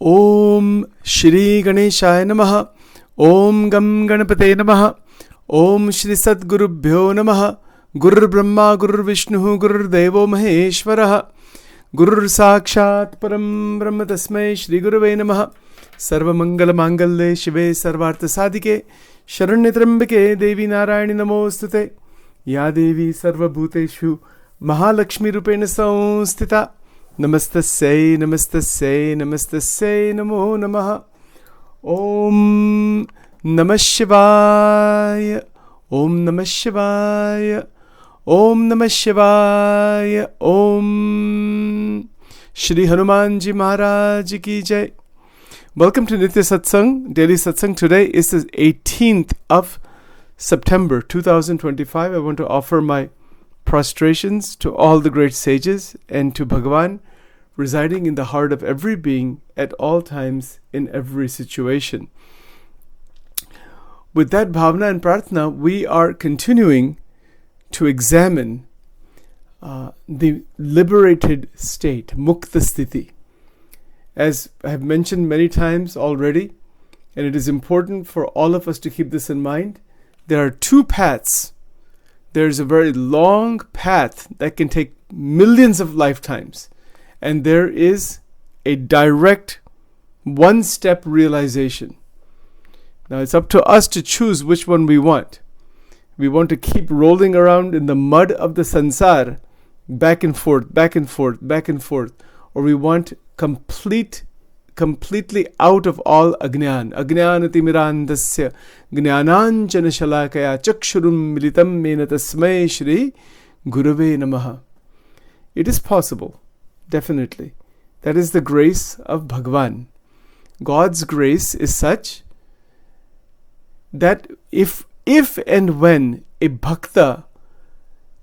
Om Shri Ganeshaya Namaha. Om Gam Ganapate Namaha. Om Shri Sadgurubhyo Namaha. Gurur Brahma Gurur Vishnu Gurur Devo Maheshwaraha. Gurur Sakshat Param Brahma Tasmai Shri Gurave Namaha. Sarva Mangala Mangalle Shive Sarvartha Sadike Sharanya Trambake Devi Narayani Namostute. Ya Devi Sarva Bhuteshu Mahalakshmi Rupena Samstita. Namastasya Namastasya Namastasya Namo Namaha. Om Namah Shivaya. Om Namah Shivaya. Om Namah Shivaya. Om Shri Hanumanji Maharaj Ki Jai. Welcome to Nitya Satsang, Daily Satsang. Today is the 18th of September 2025. I want to offer my prostrations to all the great sages and to Bhagavan residing in the heart of every being at all times in every situation. With that bhavana and prarthana, we are continuing to examine the liberated state, Mukta Sthiti. As I have mentioned many times already, and it is important for all of us to keep this in mind, there are two paths. There's a very long path that can take millions of lifetimes, and there is a direct one-step realization. Now it's up to us to choose which one we want. We want to keep rolling around in the mud of the sansar, back and forth, back and forth, back and forth, or we want completely out of all agnan. Agnanati mirandasya gnananjana shalakaya chakshurum militam mena tasmai shri gurave namaha. It is possible, definitely. That is the grace of Bhagavan. God's grace is such that if and when a bhakta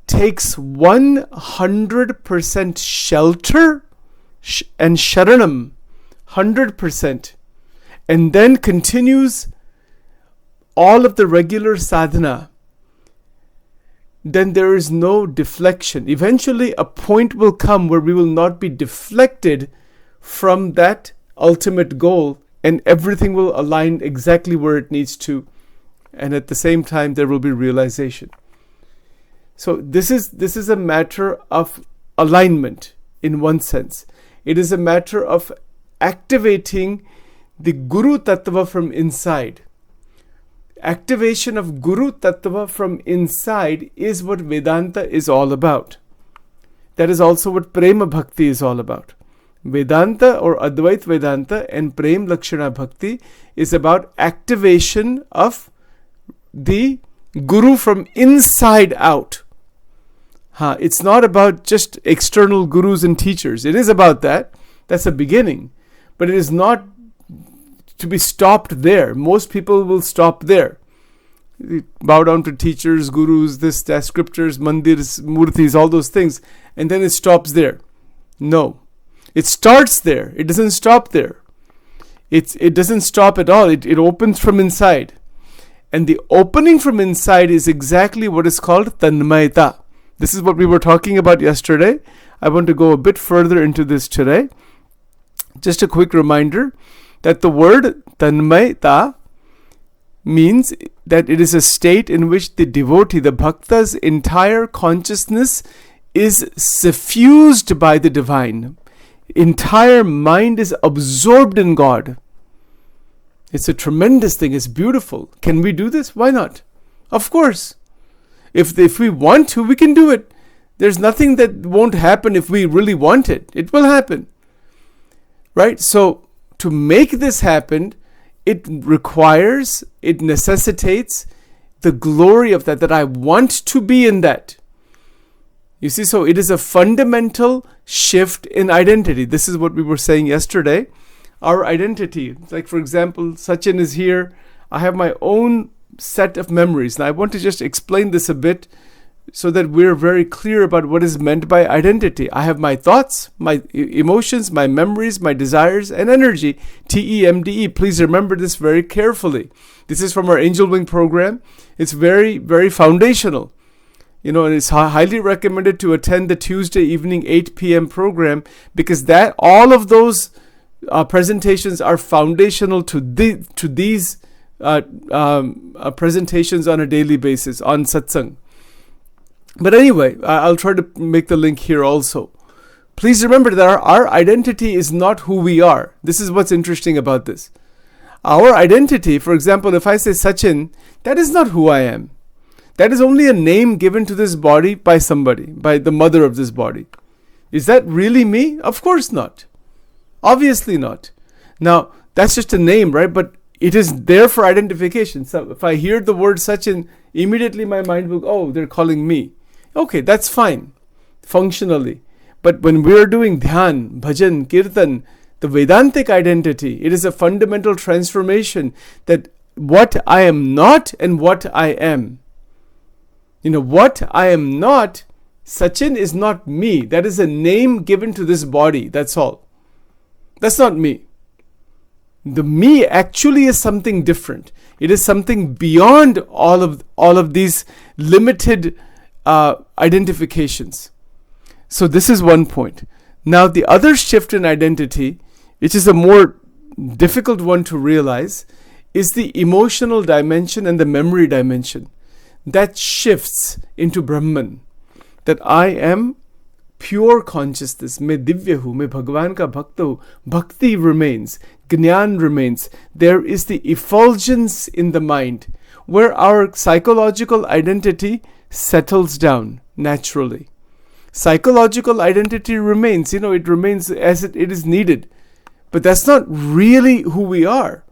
takes 100% shelter and sharanam, 100%, and then continues all of the regular sadhana, then there is no deflection. Eventually a point will come where we will not be deflected from that ultimate goal, and everything will align exactly where it needs to, and at the same time there will be realization. So this is a matter of alignment in one sense. It is a matter of activating the Guru Tattva from inside. Activation of Guru Tattva from inside is what Vedanta is all about. That is also what Prema Bhakti is all about. Vedanta or Advait Vedanta and Prem Lakshana Bhakti is about activation of the Guru from inside out. It's not about just external gurus and teachers. It is about that. That's a beginning. But it is not to be stopped there. Most people will stop there. They bow down to teachers, gurus, this, that, scriptures, mandirs, murtis, all those things. And then it stops there. No. It starts there. It doesn't stop there. It doesn't stop at all. It opens from inside. And the opening from inside is exactly what is called Tanmayata. This is what we were talking about yesterday. I want to go a bit further into this today. Just a quick reminder that the word Tanmayata means that it is a state in which the devotee, the bhakta's entire consciousness is suffused by the divine. Entire mind is absorbed in God. It's a tremendous thing. It's beautiful. Can we do this? Why not? Of course. If we want to, we can do it. There's nothing that won't happen if we really want it. It will happen. Right? So, to make this happen, it necessitates the glory of that I want to be in that. You see, so it is a fundamental shift in identity. This is what we were saying yesterday. Our identity, like for example, Sachin is here. I have my own set of memories. Now I want to just explain this a bit so that we're very clear about what is meant by identity. I have my thoughts, my emotions, my memories, my desires, and energy. TEMDE. Please remember this very carefully. This is from our Angel Wing program. It's very, very foundational. And it's highly recommended to attend the Tuesday evening 8 p.m. program, because that all of those presentations are foundational to these presentations on a daily basis on satsang. But anyway, I'll try to make the link here also. Please remember that our identity is not who we are. This is what's interesting about this. Our identity, for example, if I say Sachin, that is not who I am. That is only a name given to this body by somebody, by the mother of this body. Is that really me? Of course not. Obviously not. Now, that's just a name, right? But it is there for identification. So if I hear the word Sachin, immediately my mind will go, oh, they're calling me. Okay, that's fine, functionally. But when we are doing dhyan, bhajan, kirtan, the Vedantic identity, it is a fundamental transformation that what I am not and what I am. What I am not, Sachin is not me. That is a name given to this body. That's all. That's not me. The me actually is something different. It is something beyond all of these limited identifications. So this is one point. Now the other shift in identity, which is a more difficult one to realize, is the emotional dimension and the memory dimension. That shifts into Brahman. That I am pure consciousness. Main divya hu, main Bhagwan ka bhakta hu. Bhakti remains. Jnana remains. There is the effulgence in the mind where our psychological identity settles down naturally. Psychological identity remains. It remains as it is needed. But that's not really who we are.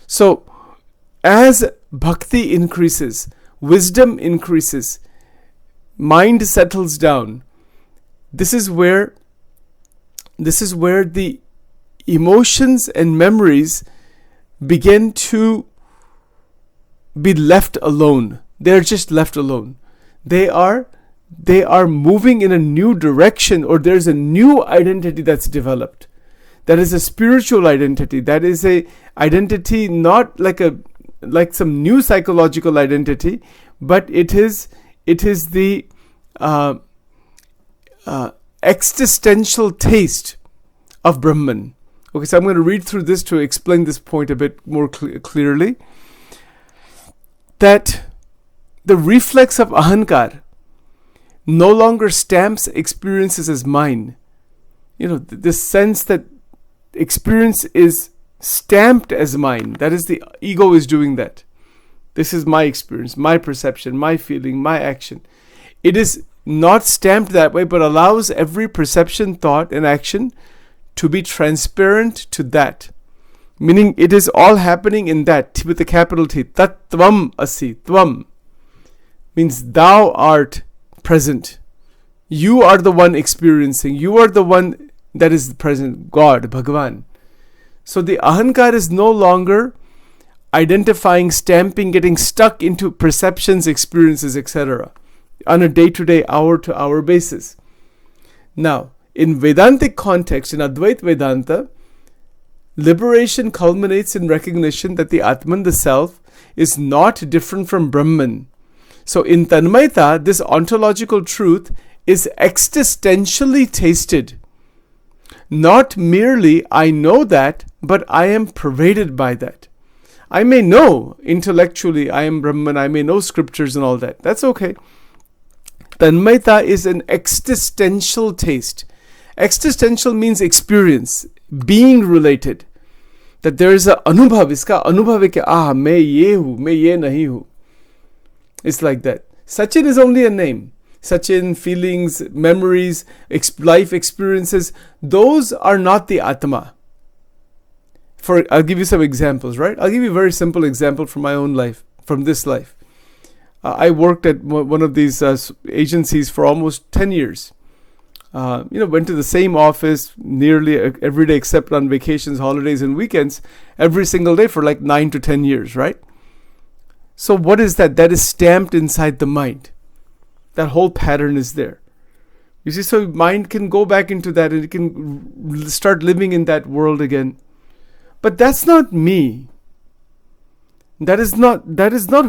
So, as bhakti increases, wisdom increases, mind settles down, this is where the emotions and memories begin to be left alone. They're just left alone. They are moving in a new direction, or there's a new identity that's developed. That is a spiritual identity. That is a identity not like some new psychological identity, but it is the existential taste of Brahman. Okay, so I'm going to read through this to explain this point a bit more clearly. That the reflex of ahankar no longer stamps experiences as mine. The sense that experience is stamped as mine. That is, the ego is doing that. This is my experience, my perception, my feeling, my action. It is not stamped that way, but allows every perception, thought, and action to be transparent to that. Meaning it is all happening in that, with the capital T. Tat tvam asi. Tvam means thou art present. You are the one experiencing. You are the one that is present. God, Bhagavan. So the ahankar is no longer identifying, stamping, getting stuck into perceptions, experiences, etc. on a day-to-day, hour-to-hour basis. Now, in Vedantic context, in Advait Vedanta, liberation culminates in recognition that the Atman, the Self, is not different from Brahman. So in Tanmayata, this ontological truth is existentially tasted. Not merely I know that, but I am pervaded by that. I may know intellectually I am Brahman, I may know scriptures and all that. That's okay. Tanmayata is an existential taste. Existential means experience, being related. That there is a anubhav, iska anubhav hai ki main ye hu, main ye nahi hu. It's like that. Sachin is only a name. Sachin, feelings, memories, life experiences, those are not the Atma. I'll give you some examples, right? I'll give you a very simple example from my own life, from this life. I worked at one of these agencies for almost 10 years. Went to the same office nearly every day except on vacations, holidays, and weekends, every single day for like 9 to 10 years, right? So what is that? That is stamped inside the mind. That whole pattern is there. You see, so mind can go back into that and it can start living in that world again. But that's not me. That is not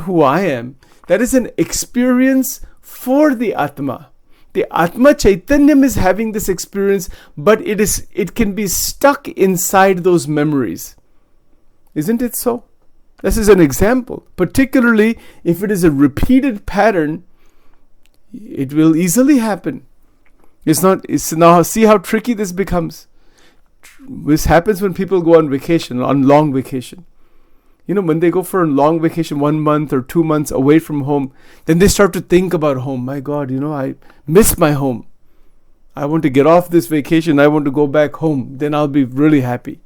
who I am. That is an experience for the Atma. The Atma Chaitanyam is having this experience, but it can be stuck inside those memories. Isn't it so? This is an example. Particularly if it is a repeated pattern, it will easily happen. It's now, see how tricky this becomes. This happens when people go on vacation, on long vacation. When they go for a long vacation, 1 month or 2 months away from home, then they start to think about home. My God, I miss my home. I want to get off this vacation. I want to go back home. Then I'll be really happy.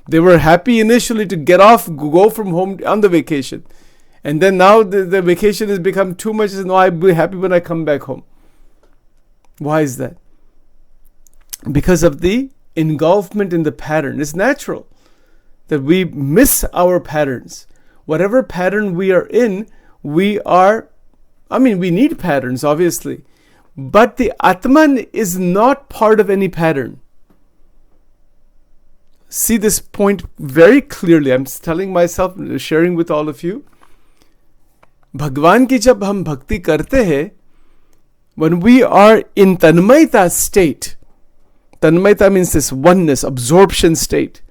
They were happy initially to go from home on the vacation. And then now the vacation has become too much. No, I'll be happy when I come back home. Why is that? Because of the engulfment in the pattern. It's natural that we miss our patterns. Whatever pattern we are in, we need patterns, obviously. But the Atman is not part of any pattern. See this point very clearly. I'm telling myself, sharing with all of you. भगवान की जब हम भक्ति करते हैं, when we are in tanmayata state, tanmayata means this oneness, absorption state,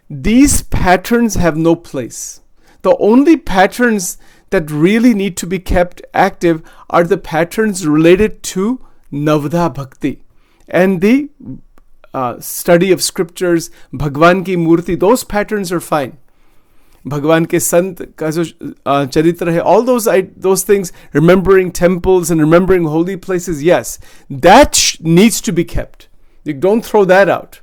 these patterns have no place. The only patterns that really need to be kept active are the patterns related to Navadha Bhakti and the study of scriptures, Bhagwan ki Murti. Those patterns are fine. Bhagwan ke Sant ka jo charitra hai, all those things, remembering temples and remembering holy places, yes, that needs to be kept. You don't throw that out.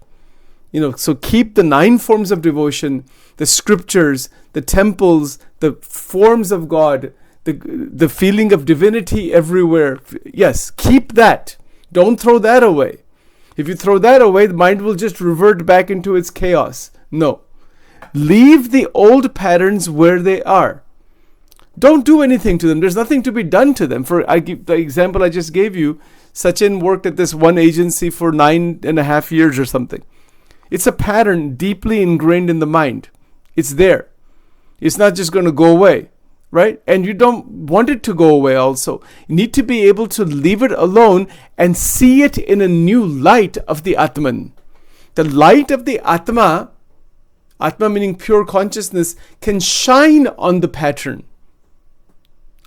So keep the 9 forms of devotion, the scriptures, the temples, the forms of God, the feeling of divinity everywhere. Yes, keep that. Don't throw that away. If you throw that away, the mind will just revert back into its chaos. No. Leave the old patterns where they are. Don't do anything to them. There's nothing to be done to them. The example I just gave you, Sachin worked at this one agency for 9.5 years or something. It's a pattern deeply ingrained in the mind. It's there. It's not just going to go away, right? And you don't want it to go away also. You need to be able to leave it alone and see it in a new light of the Atman. The light of the Atma meaning pure consciousness, can shine on the pattern.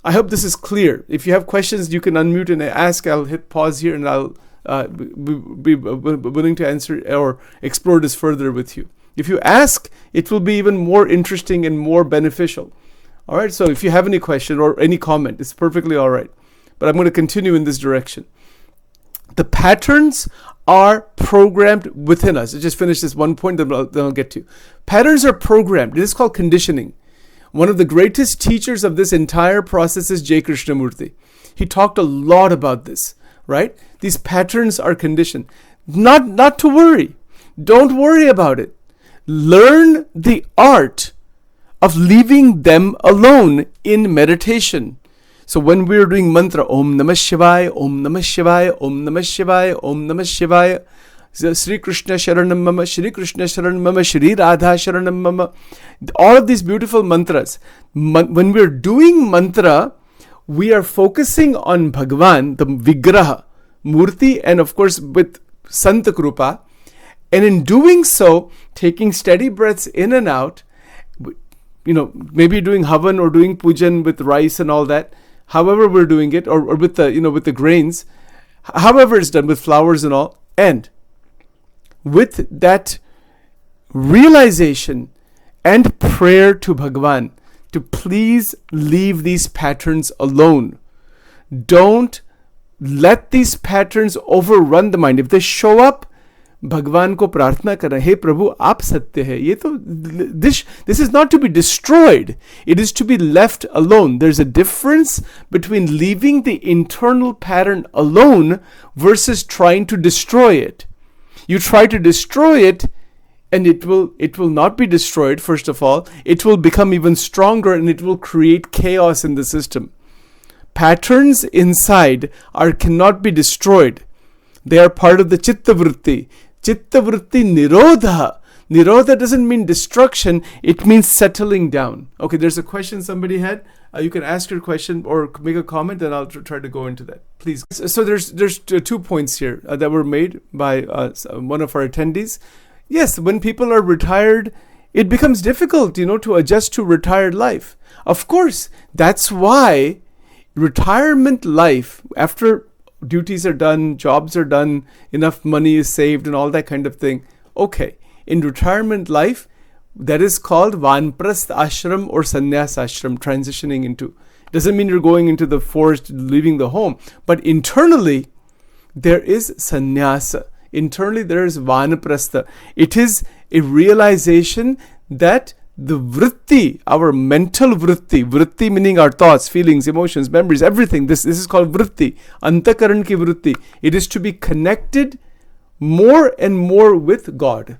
I hope this is clear. If you have questions, you can unmute and ask. I'll hit pause here and I'll be willing to answer or explore this further with you. If you ask, it will be even more interesting and more beneficial. All right, so if you have any question or any comment, it's perfectly all right. But I'm going to continue in this direction. The patterns are programmed within us. I just finish this one point, then I'll get to. Patterns are programmed. This is called conditioning. One of the greatest teachers of this entire process is J. Krishnamurti. He talked a lot about this, right? These patterns are conditioned. Not to worry. Don't worry about it. Learn the art of leaving them alone in meditation. So when we're doing mantra, Om Namah Shivaya, Om Namah Shivaya, Om Namah Shivaya, Om Namah Shivaya, Sri Krishna Sharanam Mama, Shri Krishna Sharanam Mama, Shri Radha Sharanam Mama, all of these beautiful mantras. When we're doing mantra, we are focusing on Bhagwan, the Vigraha, Murti, and of course with Santa Krupa. And in doing so, taking steady breaths in and out, maybe doing Havan or doing Pujan with rice and all that, however we're doing it, or with the grains, however it's done with flowers and all, and with that realization and prayer to Bhagwan to please leave these patterns alone. Don't let these patterns overrun the mind. If they show up, भगवान को प्रार्थना करें, हे प्रभु आप सत्य है. ये तो this is not to be destroyed. It is to be left alone. There's a difference between leaving the internal pattern alone versus trying to destroy it. You try to destroy it, and it will not be destroyed. First of all, it will become even stronger, and it will create chaos in the system. Patterns inside cannot be destroyed. They are part of the chitta vritti. Chitta vritti nirodha. Nirodha doesn't mean destruction, it means settling down. Okay, there's a question somebody had. You can ask your question or make a comment, and I'll try to go into that. Please. So there's 2 points here that were made by one of our attendees. Yes, when people are retired, it becomes difficult, to adjust to retired life. Of course, that's why retirement life, after duties are done, jobs are done, enough money is saved and all that kind of thing. Okay, in retirement life, that is called Vanprasth ashram or Sannyas ashram, transitioning into. Doesn't mean you're going into the forest, leaving the home. But internally, there is sannyasa. Internally, there is Vanaprastha. It is a realization that the vritti, our mental vritti meaning our thoughts, feelings, emotions, memories, everything. This is called vritti. Antakaran ki vritti. It is to be connected more and more with God.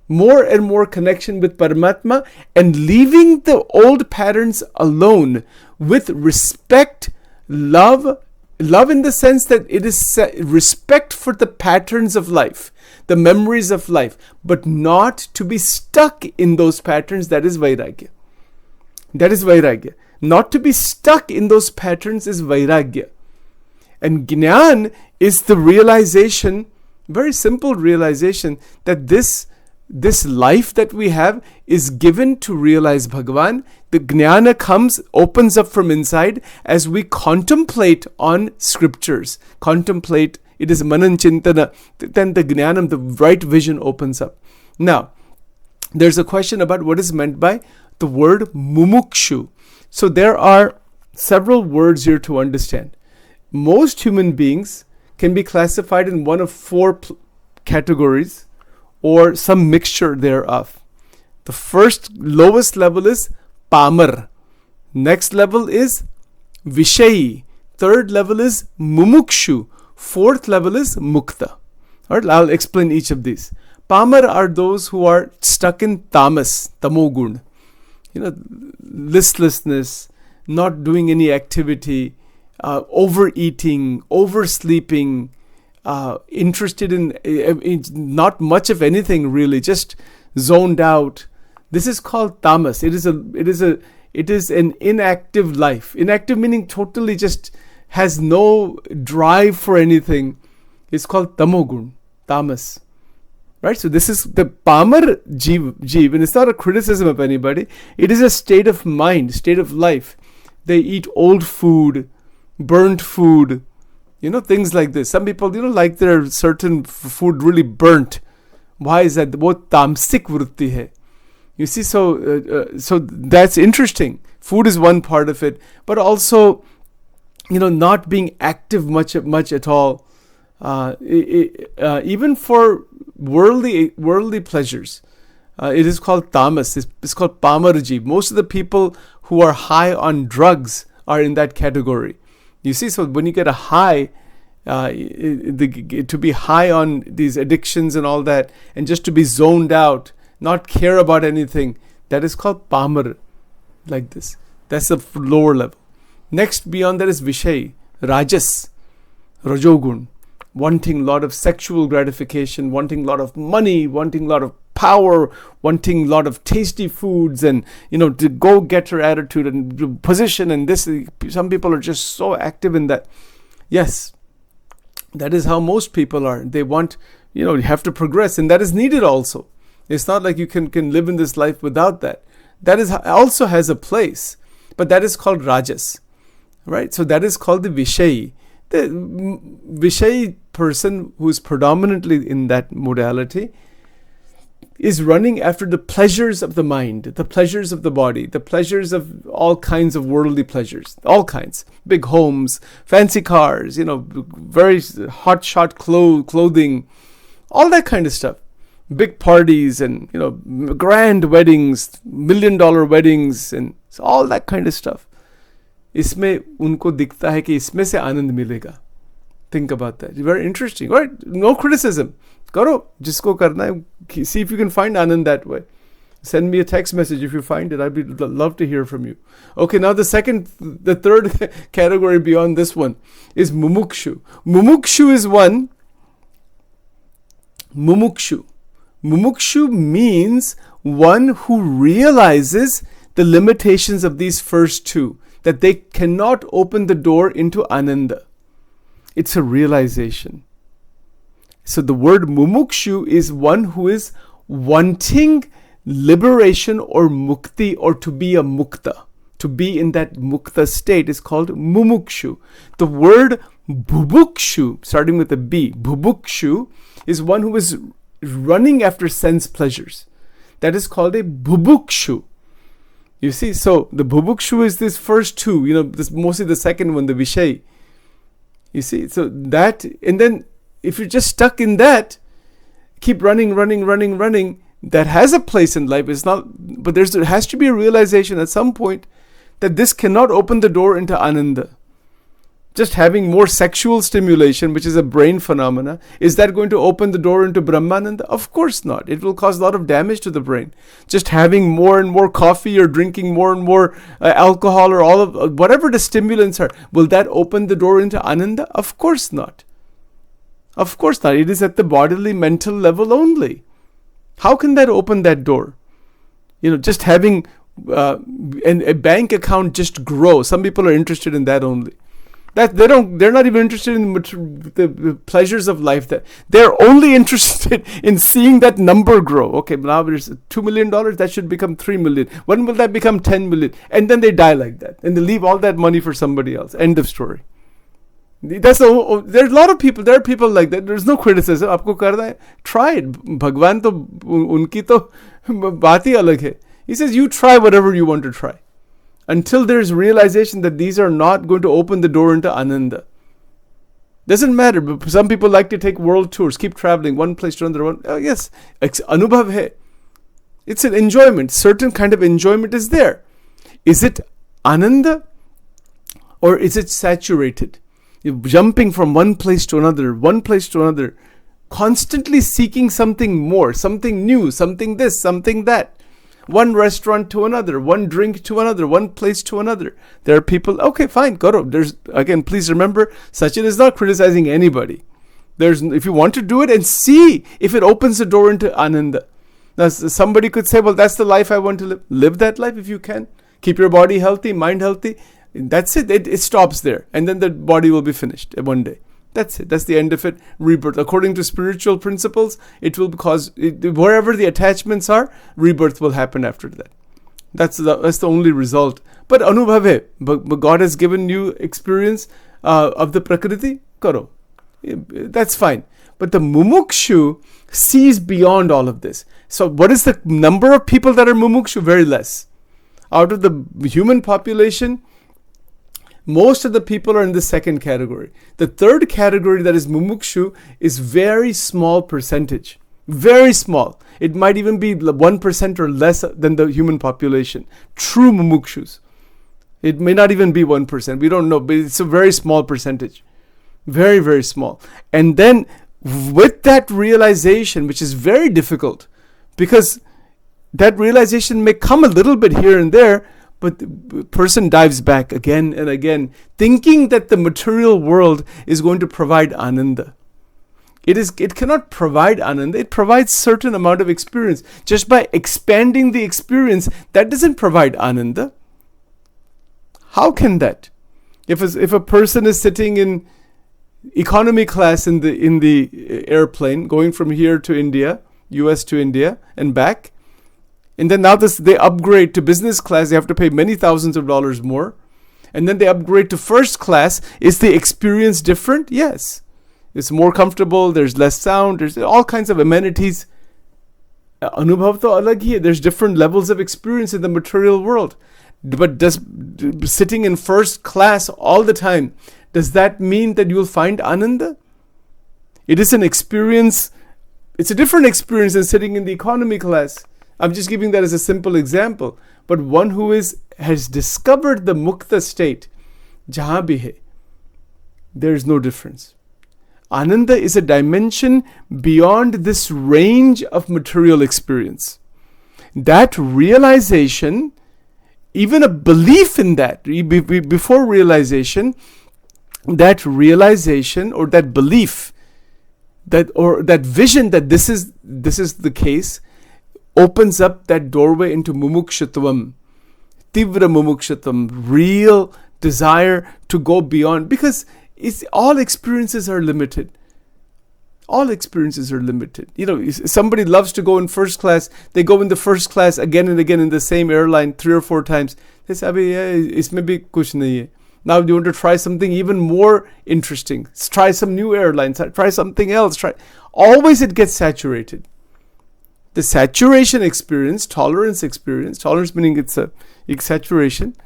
More and more connection with Paramatma, and leaving the old patterns alone with respect, love in the sense that it is respect for the patterns of life, the memories of life, but not to be stuck in those patterns. That is Vairagya. That is Vairagya. Not to be stuck in those patterns is Vairagya. And Jnana is the realization, very simple realization, that this life that we have is given to realize Bhagavan. The Jnana comes, opens up from inside as we contemplate on scriptures. Contemplate, it is Manan Chintana. Then the Jnanam, the right vision opens up. Now, there's a question about what is meant by the word mumukshu. So there are several words here to understand. Most human beings can be classified in one of 4 categories, or some mixture thereof. The first, lowest level is Pamar. Next level is Vishayi. Third level is Mumukshu. Fourth level is Mukta. Alright, I'll explain each of these. Pamar are those who are stuck in tamas, tamogun. Listlessness, not doing any activity, overeating, oversleeping, interested in not much of anything really, just zoned out. This is called tamas. It is an inactive life. Inactive meaning totally just has no drive for anything. It's called tamogun, tamas. Right? So this is the Pamar Jeev, and it's not a criticism of anybody. It is a state of mind, state of life. They eat old food, burnt food, things like this. Some people, like their certain food really burnt. Why is that? Wo tamsik vritti hai. You see, so that's interesting. Food is one part of it, but also, not being active much at all. Even for worldly pleasures, it is called tamas. It's called pamarji. Most of the people who are high on drugs are in that category. You see, so when you get a high, to be high on these addictions and all that, and just to be zoned out, not care about anything, that is called Pamar, like this. That's the lower level. Next, beyond that is Vishay, Rajas, Rajogun, wanting a lot of sexual gratification, wanting a lot of money, wanting a lot of power, wanting a lot of tasty foods, and to go-getter attitude and position, and this. Some people are just so active in that. Yes, that is how most people are. They want, you have to progress, and that is needed also. It's not like you can live in this life without that. That is also has a place, but that is called Rajas, right? So that is called the Vishayi. The Vishayi person who is predominantly in that modality is running after the pleasures of the mind, the pleasures of the body, the pleasures of all kinds of worldly pleasures, all kinds. Big homes, fancy cars, very hotshot clothing, all that kind of stuff. Big parties and, grand weddings, $1 million weddings, and all that kind of stuff. इसमें उनको दिखता है कि इसमें से आनंद मिलेगा. Think about that. Very interesting. Right? No criticism. करो जिसको करना है. See if you can find Anand that way. Send me a text message if you find it. I'd love to hear from you. Okay, now the third category beyond this one is mumukshu. Mumukshu is one. Mumukshu. Mumukshu means one who realizes the limitations of these first two, that they cannot open the door into Ananda. It's a realization. So the word mumukshu is one who is wanting liberation or mukti, or to be a mukta. To be in that mukta state is called mumukshu. The word bubukshu, starting with a B, bubukshu, is one who is running after sense pleasures. That is called a bubukshu. You see, so the bubukshu is this first two, this mostly the second one, the vishay. You see, so that, and then if you're just stuck in that, keep running, that has a place in life. It's not, but there has to be a realization at some point that this cannot open the door into Ananda. Just having more sexual stimulation, which is a brain phenomena, is that going to open the door into Brahmananda? Of course not. It will cause a lot of damage to the brain. Just having more and more coffee or drinking more and more alcohol or all of whatever the stimulants are, will that open the door into Ananda? Of course not. Of course not. It is at the bodily, mental level only. How can that open that door? Just having a bank account just grow. Some people are interested in that only. That they're not even interested in the pleasures of life. That they're only interested in seeing that number grow. Okay, now there's $2 million. That should become 3 million. When will that become 10 million? And then they die like that, and they leave all that money for somebody else. End of story. There's a lot of people. There are people like that. There's no criticism. Aapko karna hai, try it. Bhagwan to unki to baat hi alag hai. He says you try whatever you want to try, until there's realization that these are not going to open the door into Ananda. Doesn't matter. Some people like to take world tours, keep traveling one place to another. Yes, anubhav hai. It's an enjoyment. Certain kind of enjoyment is there. Is it Ananda, or is it saturated? You're jumping from one place to another, constantly seeking something more, something new, something this, something that. One restaurant to another, one drink to another, one place to another. There are people, okay, fine, go to. Again, please remember, Sachin is not criticizing anybody. If you want to do it, and see if it opens the door into Ananda. Now, somebody could say, well, that's the life I want to live. Live that life if you can. Keep your body healthy, mind healthy. That's it. It stops there. And then the body will be finished one day. That's it. That's the end of it. Rebirth. According to spiritual principles, it will cause, wherever the attachments are, rebirth will happen after that. That's the only result. But anubhav but God has given you experience of the Prakriti. Karo. That's fine. But the mumukshu sees beyond all of this. So what is the number of people that are mumukshu? Very less. Out of the human population, most of the people are in the second category. The third category, that is mumukshu, is very small percentage. Very small. It might even be 1% or less than the human population. True mumukshus. It may not even be 1%. We don't know, but it's a very small percentage. Very, very small. And then with that realization, which is very difficult, because that realization may come a little bit here and there, but the person dives back again and again, thinking that the material world is going to provide Ananda. It cannot provide Ananda. It provides certain amount of experience. Just by expanding the experience, that doesn't provide Ananda. How can that? If a person is sitting in economy class in the airplane going from here to India, US to India and back, and then now they upgrade to business class, they have to pay many thousands of dollars more. And then they upgrade to first class. Is the experience different? Yes. It's more comfortable, there's less sound, there's all kinds of amenities. Anubhav to alag hi hai. There's different levels of experience in the material world. But sitting in first class all the time, does that mean that you'll find Ananda? It is an experience. It's a different experience than sitting in the economy class. I'm just giving that as a simple example. But one who has discovered the mukta state, jahan bhi hai, there is no difference. Ananda is a dimension beyond this range of material experience. That realization, even a belief in that, before realization, that realization or that belief that vision that this is the case opens up that doorway into mumukshutvam, tivra mumukshutvam, real desire to go beyond, because all experiences are limited. All experiences are limited. Somebody loves to go in first class. They go in the first class again and again in the same airline 3 or 4 times. They say, isme bhi kuch nahi hai. Now you want to try something even more interesting. Try some new airlines. Try something else. Always it gets saturated. The saturation experience, tolerance meaning it's a saturation,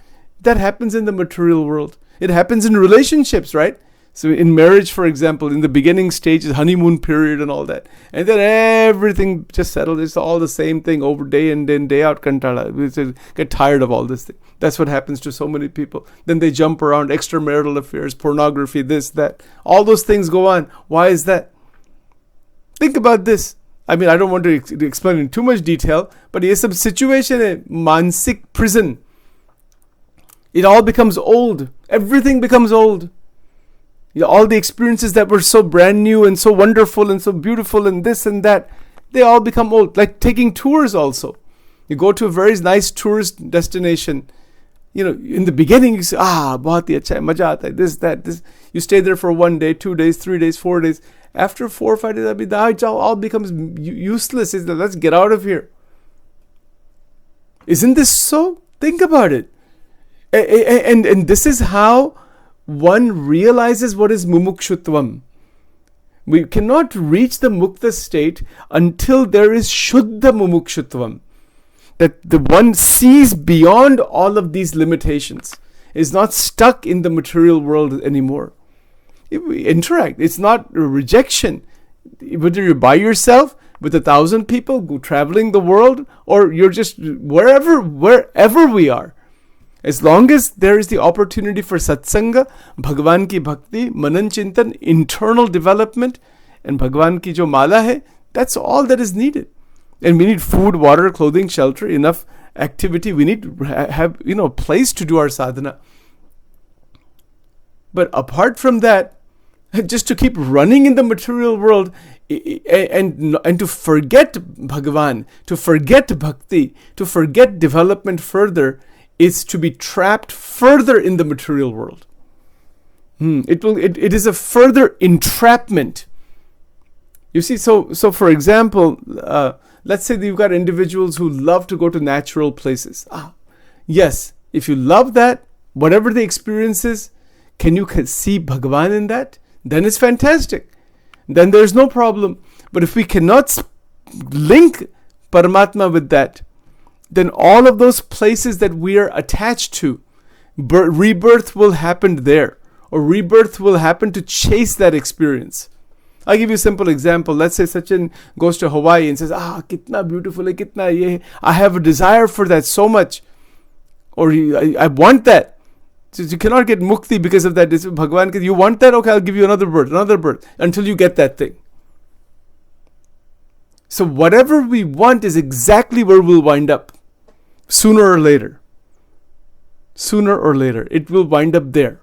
that happens in the material world. It happens in relationships, right? So in marriage, for example, in the beginning stages, honeymoon period and all that. And then everything just settles. It's all the same thing over day in, day out. Kantala. We get tired of all this thing. That's what happens to so many people. Then they jump around extramarital affairs, pornography, this, that. All those things go on. Why is that? Think about this. I mean, I don't want to explain in too much detail, but ये सब situation है मानसिक prison. It all becomes old. Everything becomes old. All the experiences that were so brand new and so wonderful and so beautiful and this and that, they all become old. Like taking tours also. You go to a very nice tourist destination. In the beginning you say, bahut hi acha hai, maja aata hai, this. You stay there for 1 day, 2 days, 3 days, 4 days. After 4 or 5 days, it all becomes useless. Let's get out of here. Isn't this so? Think about it. And this is how one realizes what is mumukshutvam. We cannot reach the mukta state until there is shuddha mumukshutvam. That the one sees beyond all of these limitations, is not stuck in the material world anymore. If we interact, it's not a rejection. Whether you're by yourself with 1,000 people go traveling the world, or you're just wherever we are. As long as there is the opportunity for satsanga, Bhagwan ki bhakti, manan chintan, internal development, and Bhagwan ki jo mala hai, that's all that is needed. And we need food, water, clothing, shelter, enough activity. We need to have a place to do our sadhana. But apart from that, just to keep running in the material world and to forget Bhagavan, to forget bhakti, to forget development further, is to be trapped further in the material world. It is a further entrapment. You see, so for example, let's say that you've got individuals who love to go to natural places. Yes, if you love that, whatever the experience is, can you see Bhagavan in that? Then it's fantastic. Then there's no problem. But if we cannot link Paramatma with that, then all of those places that we are attached to, rebirth will happen there. Or rebirth will happen to chase that experience. I'll give you a simple example. Let's say Sachin goes to Hawaii and says, kitna beautiful hai, kitna ye. I have a desire for that so much. Or I want that. So you cannot get mukti because of that. Bhagavan, you want that? Okay, I'll give you another birth, until you get that thing. So whatever we want is exactly where we'll wind up. Sooner or later. It will wind up there.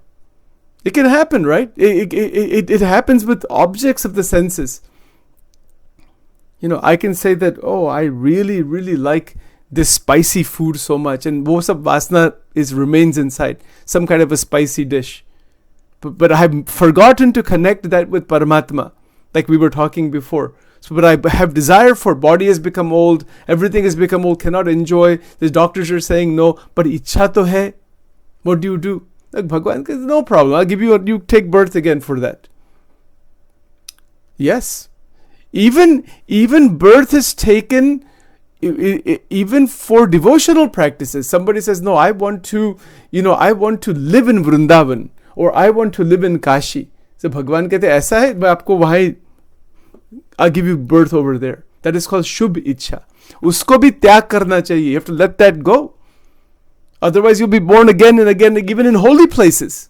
It can happen, right? It happens with objects of the senses. I can say that, I really, really like this spicy food so much, and wo sab vasna remains inside, some kind of a spicy dish. But I have forgotten to connect that with Paramatma, like we were talking before. So, but I have desire for, body has become old, everything has become old, cannot enjoy. The doctors are saying no, but ichha to hai. What do you do? Like Bhagwan says, no problem. I'll give you take birth again for that. Yes. Even birth is taken even for devotional practices. Somebody says, no, I want to live in Vrindavan, or I want to live in Kashi. So Bhagwan kehte, aisa hai, main aapko wahan, I'll give you birth over there. That is called Shubh Ichha. Usko bhi tyag karna chahiye. You have to let that go. Otherwise you'll be born again and again, even in holy places.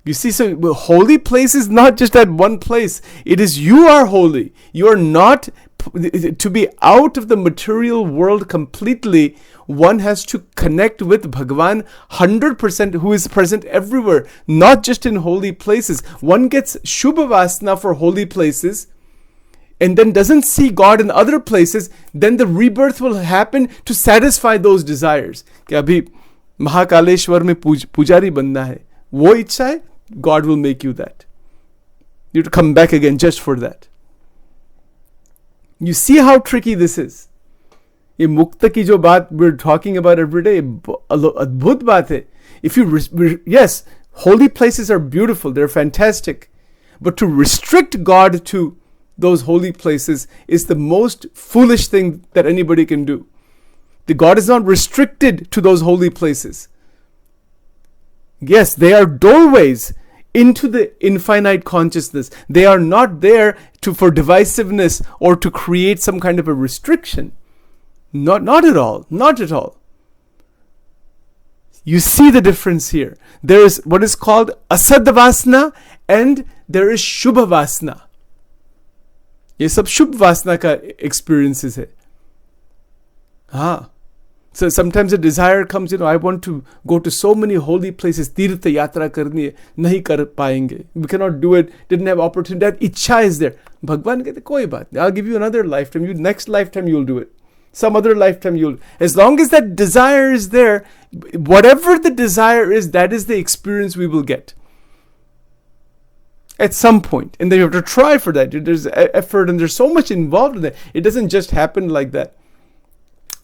You see, so holy place is not just that one place. It is you are holy. You are not to be out of the material world completely, one has to connect with Bhagavan 100%, who is present everywhere, not just in holy places. One gets Shubha Vasana for holy places and then doesn't see God in other places, then the rebirth will happen to satisfy those desires. कि अभी महाकालेश्वर में पुजारी बनना है, वो इच्छा है, God will make you that. You have to come back again just for that. You see how tricky this is. ये मुक्त की जो बात we're talking about every day, अद्भुत बात है. If you, yes, holy places are beautiful, they're fantastic. But to restrict God to those holy places is the most foolish thing that anybody can do. The God is not restricted to those holy places. Yes, they are doorways into the infinite consciousness. They are not there for divisiveness or to create some kind of a restriction. Not at all. Not at all. You see the difference here. There is what is called asadvasana and there is shubha vasana. ये सब शुभ वासना का experiences है. So sometimes a desire comes, I want to go to so many holy places, तीर्थ यात्रा करनी है, नहीं कर पाएंगे. We cannot do it, didn't have opportunity. That इच्छा is there. भगवान कहते कोई बात नहीं, I'll give you another lifetime. Next lifetime you'll do it. Some other lifetime you'll. As long as that desire is there, whatever the desire is, that is the experience we will get. At some point. And then you have to try for that. There's effort and there's so much involved in that. It doesn't just happen like that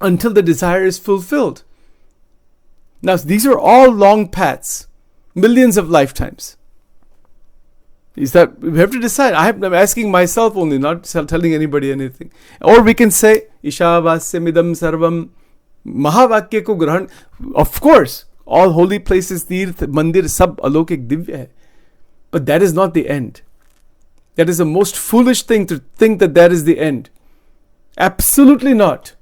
until the desire is fulfilled. Now, these are all long paths, millions of lifetimes. Is that we have to decide. I'm asking myself only, not telling anybody anything. Or we can say, Ishavasya sarvam mahavakya ko grahan. Of course, all holy places, tirth, mandir, sab alokik divya hai. But that is not the end. That is the most foolish thing to think that is the end. Absolutely not.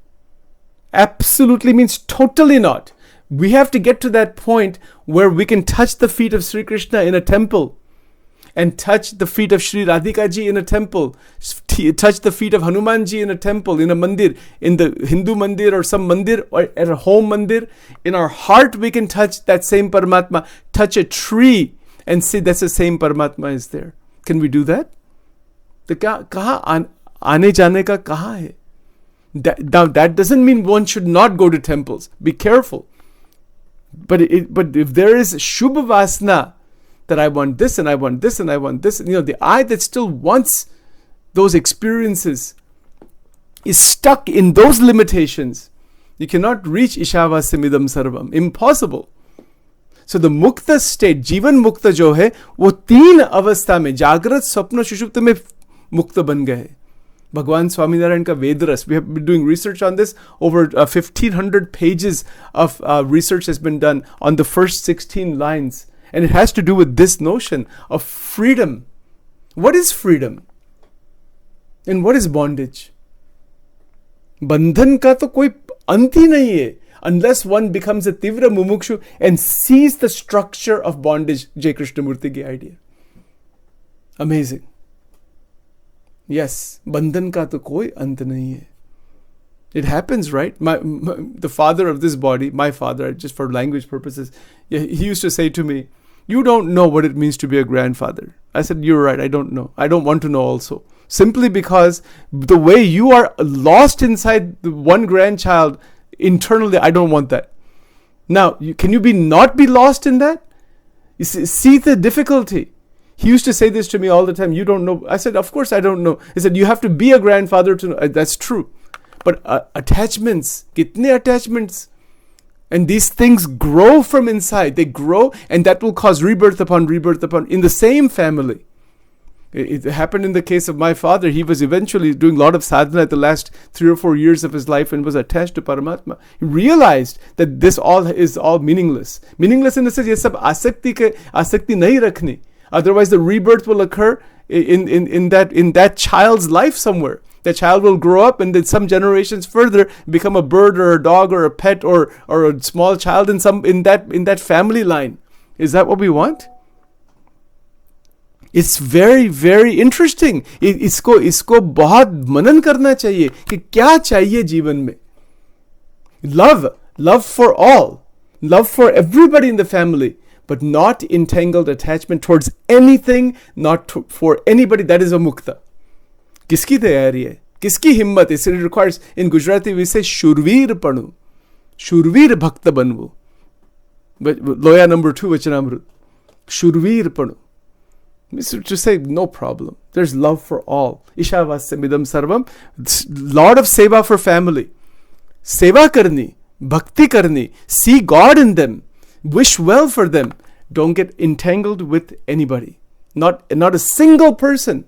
Absolutely means totally not. We have to get to that point where we can touch the feet of Sri Krishna in a temple and touch the feet of Sri Radhika ji in a temple, touch the feet of Hanuman ji in a temple, in a mandir, in the Hindu mandir or some mandir or at a home mandir. In our heart we can touch that same Paramatma, touch a tree and say that's the same Paramatma is there. Can we do that? तो कहाँ आने जाने का कहाँ है? Now that doesn't mean one should not go to temples. Be careful. But if there is Shubha Vasana, that I want this and I want this and I want this, the eye that still wants those experiences is stuck in those limitations. You cannot reach Ishavasimidam Sarvam. Impossible. So the Mukta state, Jivan Mukta जो है, वो तीन अवस्था में जागृत स्वप्न सुषुप्त में मुक्त बन गए. Bhagwan Swaminarayan ka Vedaras. We have been doing research on this. Over 1,500 pages of research has been done on the first 16 lines. And it has to do with this notion of freedom. What is freedom? And what is bondage? Bandhan ka to koi ant hi nahi hai. Unless one becomes a Tivra Mumukshu and sees the structure of bondage. Jai Krishnamurti ki idea. Amazing. Yes, bandhan ka to koi ant nahi hai. It happens, right? The father of this body, my father, just for language purposes, he used to say to me, you don't know what it means to be a grandfather. I said, you're right, I don't know. I don't want to know also. Simply because the way you are lost inside the one grandchild, internally, I don't want that. Now, can you not be lost in that? You see the difficulty. He used to say this to me all the time. You don't know. I said, of course I don't know. He said, you have to be a grandfather to know. That's true. But attachments, kitne attachments? And these things grow from inside. They grow and that will cause rebirth upon in the same family. It happened in the case of my father. He was eventually doing a lot of sadhana at the last 3 or 4 years of his life and was attached to Paramatma. He realized that this all is all meaningless. Meaningless in the sense, ye sab asakti nahi rakhni. Otherwise, the rebirth will occur in that child's life somewhere. That child will grow up and then some generations further become a bird or a dog or a pet or a small child in that family line. Is that what we want? It's very very interesting. इसको बहुत मनन करना चाहिए कि क्या चाहिए जीवन में. Love for all, love for everybody in the family, but not entangled attachment towards anything, not for anybody. That is a mukta. किसकी तैयारी है, किसकी हिम्मत. It requires, in Gujarati we say शूरवीर पणु, शूरवीर भक्त बनवो. Loya number 2 Vachanamrut. शूरवीर पणु. To say no problem. There's love for all. Ishavasya midam sarvam. Lot of seva for family. Seva karni, bhakti karni, see God in them, wish well for them. Don't get entangled with anybody. Not a single person.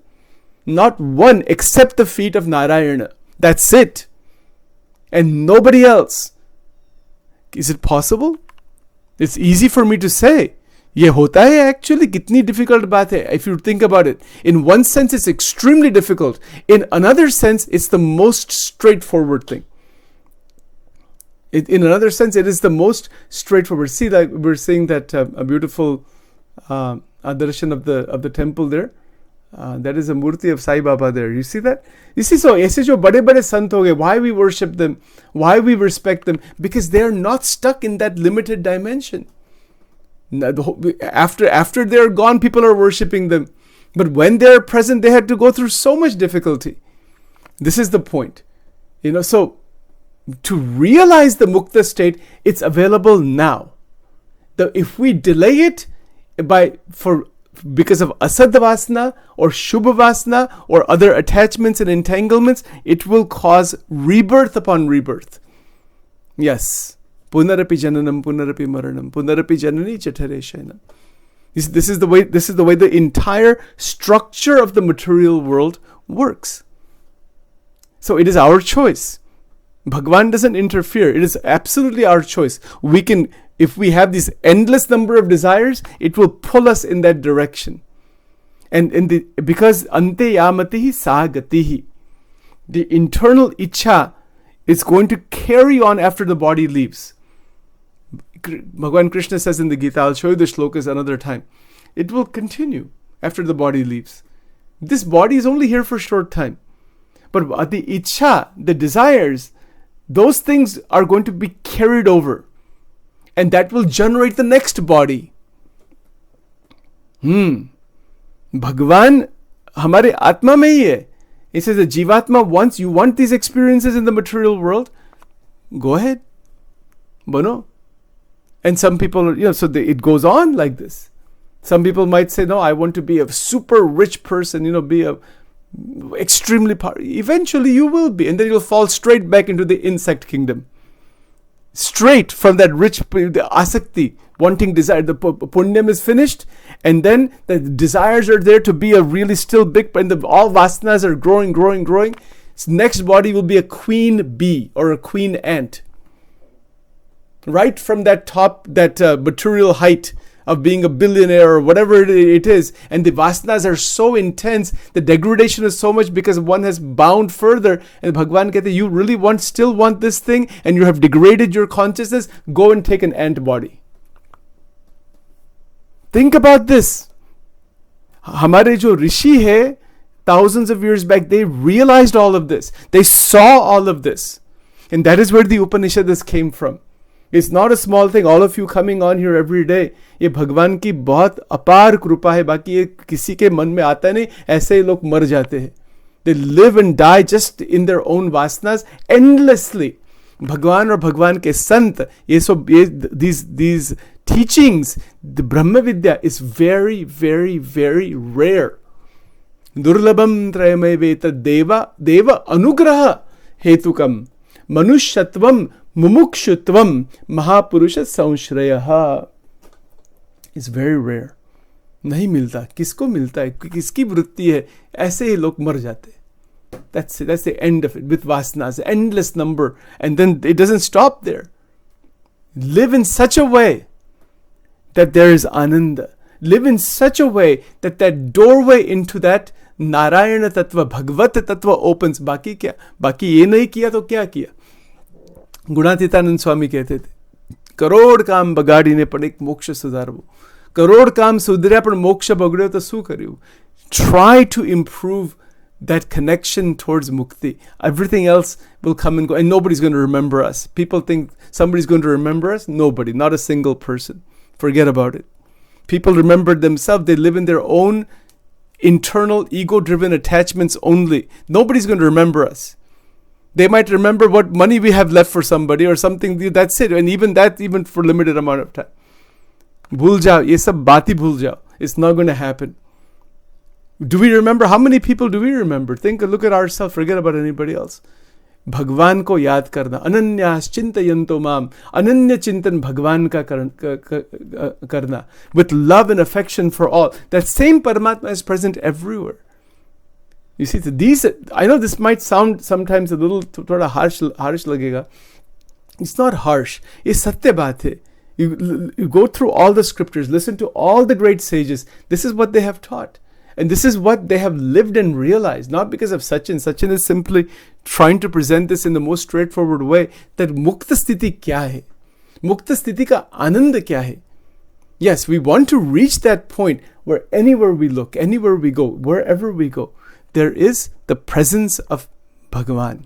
Not one except the feet of Narayana. That's it. And nobody else. Is it possible? It's easy for me to say. ये होता है actually. कितनी difficult बात है. If you think about it. In one sense it's extremely difficult. In another sense it's the most straightforward thing. In another sense, it is the most straightforward. See, like we're seeing that a beautiful darshan of the temple there. That is a murti of Sai Baba there. You see that? You see, so ऐसे जो बड़े-बड़े संत हो गए, why we worship them, why we respect them, because they are not stuck in that limited dimension. After they're gone, people are worshipping them, but when they're present, they had to go through so much difficulty. This is the point, so. To realize the mukta state, it's available now. If we delay it because of asadvasana or shubhavasana or other attachments and entanglements, it will cause rebirth upon rebirth. Yes. Punarapi jananam, punarapi maranam, punarapi janani chathare shayanam. This is the way the entire structure of the material world works. So it is our choice. Bhagwan doesn't interfere. It is absolutely our choice. We can, if we have this endless number of desires, it will pull us in that direction. And because ante yamatihi sa gatihi, the internal ichha is going to carry on after the body leaves. Bhagwan Krishna says in the Gita, I'll show you the shlokas another time. It will continue after the body leaves. This body is only here for a short time. But the ichha, the desires, those things are going to be carried over. And that will generate the next body. Bhagwan hamare atma mein hi hai. It says that Jivatma, once you want these experiences in the material world, go ahead. Bano. And some people, it goes on like this. Some people might say, no, I want to be a super rich person, be a extremely powerful. Eventually you will be, and then you'll fall straight back into the insect kingdom. Straight from that rich, the asakti, wanting desire. The punyam is finished, and then the desires are there to be a really still big, and all vasanas are growing. Its next body will be a queen bee or a queen ant. Right from that top, that material height of being a billionaire or whatever it is, and the vasanas are so intense, the degradation is so much because one has bound further, and Bhagwan kehte, you really still want this thing, and you have degraded your consciousness, go and take an ant body. Think about this. Hamare jo rishi hai, thousands of years back, they realized all of this. They saw all of this. And that is where the Upanishads came from. It's not a small thing. All of you coming on here every day, ये भगवान की बहुत अपार कृपा है. बाकी ये किसी के मन में आता नहीं. ऐसे ही लोग मर जाते हैं. They live and die just in their own vasanas endlessly. भगवान और भगवान के संत, these teachings, the Brahma Vidya is very, very, very rare. Durlabam trayameveta deva anugraha hetukam manushyatvam mumukshutvam mahapurusha saumshrayaha. It's very rare. नहीं मिलता. किसको मिलता है? किसकी वृत्ति है? ऐसे ही लोग मर जाते. That's the end of it with vasanas, endless number, and then it doesn't stop there. Live in such a way that there is ananda. Live in such a way that doorway into that Narayana Tattva, Bhagavat Tattva opens. बाकी क्या? बाकी ये नहीं किया तो क्या किया? गुणातीतानंद स्वामी कहते थे, करोड़ काम बगाड़ी ने पण एक मोक्ष सुधारवो. કરોડ કામ સુધર્યા પણ મોક્ષ બગડ્યો તો શું કર્યું? Try to improve that connection towards mukti. Everything else will come and go, and nobody's going to remember us. People think somebody's going to remember us. Nobody, not a single person. Forget about it. People remember themselves. They live in their own internal ego-driven attachments only. Nobody's going to remember us. They might remember what money we have left for somebody or something. That's it. And even that, even for limited amount of time. Bhul jao. Ye sab baati bhul jao. It's not going to happen. Do we remember? How many people do we remember? Look at ourselves. Forget about anybody else. Bhagwan ko yaad karna. Ananyas chintayanto mam. Ananya chintan Bhagwan ka karna. With love and affection for all. That same Paramatma is present everywhere. You see, so these, I know this might sound sometimes a little thoda harsh lagega. It's not harsh. It's satya baat hai. You go through all the scriptures, listen to all the great sages. This is what they have taught. And this is what they have lived and realized, not because of Sachin. Sachin is simply trying to present this in the most straightforward way, that Mukta Sthiti kya hai? Mukta Sthiti ka anand kya hai? Yes, we want to reach that point where anywhere we look, anywhere we go, wherever we go, there is the presence of Bhagavan.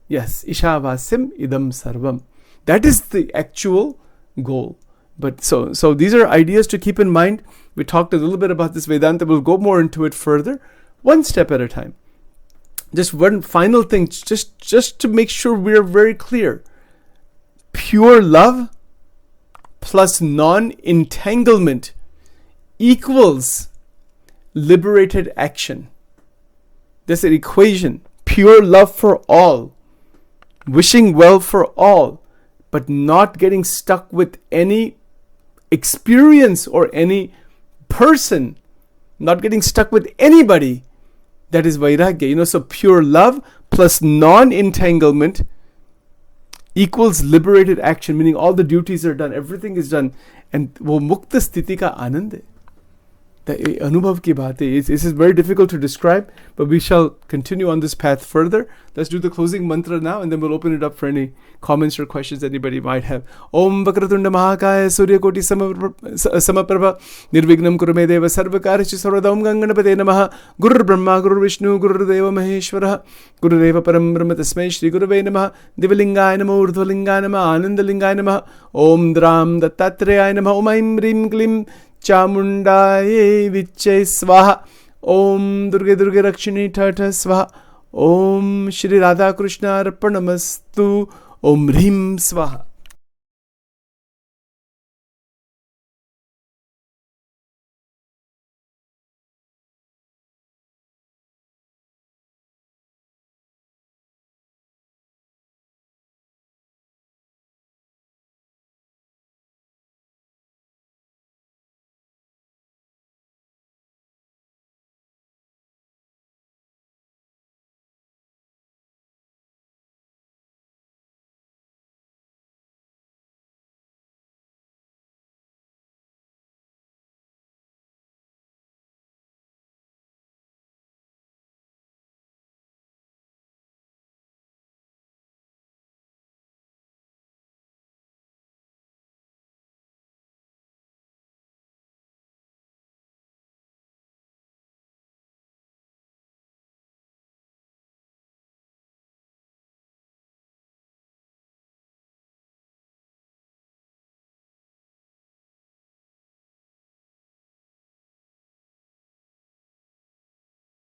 Yes, Ishavasim idam sarvam. That is the actual goal. But so these are ideas to keep in mind. We talked a little bit about this Vedanta. We'll go more into it further, one step at a time. Just one final thing, just to make sure we're very clear. Pure love plus non-entanglement equals liberated action. There's an equation. Pure love for all, wishing well for all, but not getting stuck with any experience or any person, not getting stuck with anybody. That is vairagya. So pure love plus non-entanglement equals liberated action, meaning all the duties are done, everything is done, and wo mukta sthiti ka anand hai. The anubhav ki baat hai. This is very difficult to describe, but we shall continue on this path further. Let's do the closing mantra now, and then we'll open it up for any comments or questions anybody might have. Om Vakratunda Mahakaya Surya Koti Samaprabha Nirvignam Kurume Deva Sarvakarichi Sarvadam Ganganapate Namaha Guru Brahma Guru Vishnu Guru Deva Maheshwara Guru Deva Param Brahma Tasmai Shri Guruve Namaha Divalingaya Namaha Urdhvalingaya Namaha Anandalingaya Namaha Om Dram Dattatreya Namaha Om Aim Rim Klim Chamundaye Vichye Swaha Om Durge Durge Rakshini Tata Swaha Om Shri Radha Krishna Arpanamastu Om Hrim Swaha.